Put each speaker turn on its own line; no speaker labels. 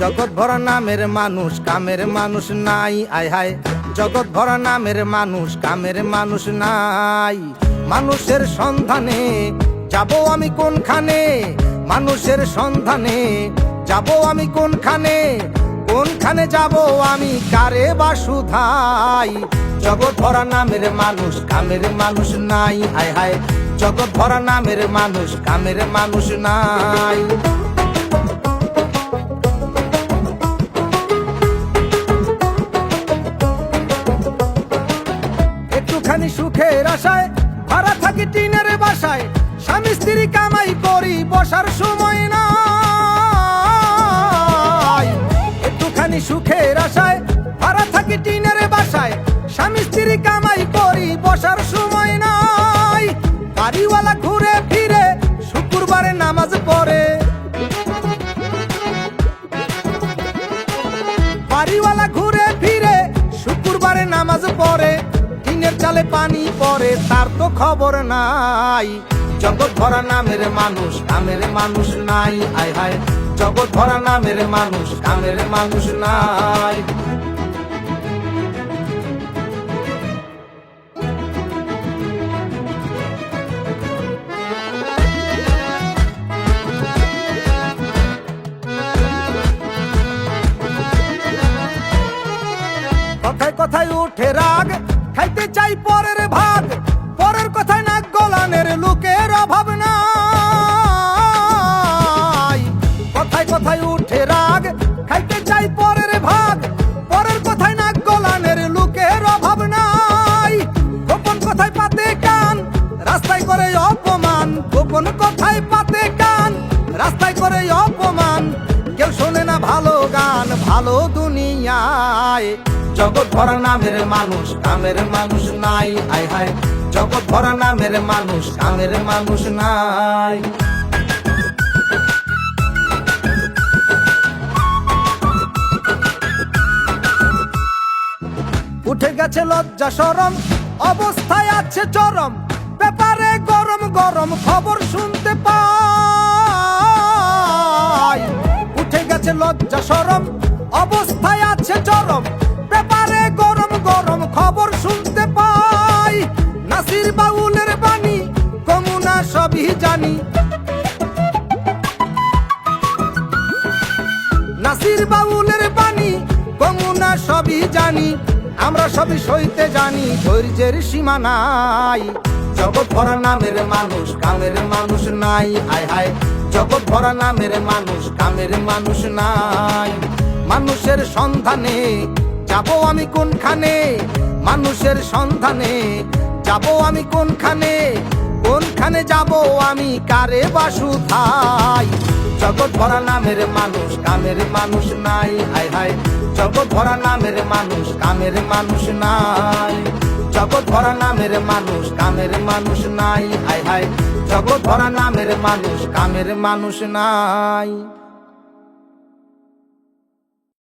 জগৎ ভরা নামের মানুষ কামের মানুষ নাই, আয় হায় জগৎ ভরা নামের মানুষ কামের মানুষ নাই। মানুষের সন্ধানে যাব আমি কোনখানে, মানুষের সন্ধানে যাব আমি কোনখানে, কোনখানে যাব আমি কারে বা শুধাই। জগৎ ভরা নামের মানুষ কামের মানুষ নাই, আয় হায় জগৎ ভরা নামের মানুষ কামের মানুষ নাই। একটুখানি সুখের আশায় ভাড়া থাকি টিনের বাসায়, স্বামী স্ত্রী কামাই করি বসার সময় নাই। একটুখানি সুখের আশায় ভাড়া থাকি টিনের বাসায়, স্বামী স্ত্রী কামাই করি বসার সময় নাই। বাড়িওয়ালা ঘুরে ফিরে শুক্রবারে নামাজ পড়ে, বাড়িওয়ালা ঘুরে ফিরে শুক্রবারে নামাজ পড়ে, টিনের চালে পানি পড়ে তার তো খবর নাই। জগৎ ভরা নামের মানুষ কামের মানুষ নাই, আয় হায় জগৎ ভরা নামের মানুষ কামের মানুষ নাই। কথায় কথায় উঠে রাগ, খাইতে চাই পরের ভাগ, পরের কথায় নাক গলানের লোকের অভাব নাই। কথায় কথায় উঠে রাগ, খাইতে চাই পরের ভাগ, পরের কথায় নাক গলানের লোকের অভাব নাই। গোপন কথায় পাতে কান, রাস্তায় করে অপমান, গোপন কথায় পাতে কান, রাস্তায় করে অপমান। কেউ শোনে না ভালো গান ভালো দুনিয়ায়। জগৎ ভরা নামের মানুষ কামের মানুষ নাই, আয় হায় জগৎ ভরা নামের মানুষ কামের মানুষ নাই। উঠে গেছে লজ্জা শরম, অবস্থায় আছে চরম, ব্যাপারে গরম গরম খবর শুনতে পাই। উঠে গেছে লজ্জা শরম, অবস্থায় আছে চরম, ব্যাপারে গরম গরম খবর শুনতে পাই। নাসির বাউলের বাণী কমুনা সবই জানি, নাসির বাউলের বাণী কমুনা সবই জানি, আমরা সবই সইতে জানি ধৈর্যের সীমা নাই। জগৎ ভরা নামের মানুষ কামের মানুষ নাই, আয় হায় জগৎ ভরা নামের মানুষ কামের মানুষ নাই। মানুষের সন্ধানে যাব আমি কোনখানে, মানুষের সন্ধানে যাব আমি কোনখানে, কোনখানে যাব আমি কারে বা শুধাই। জগৎ ভরা নামের মানুষ কামের মানুষ নাই, আয় হায় জগৎ ভরা নামের মানুষ কামের মানুষ নাই। জগৎ ভরা নামের মানুষ কামের মানুষ নাই, আয় হায় জগৎ ভরা নামের মানুষ কামের মানুষ নাই।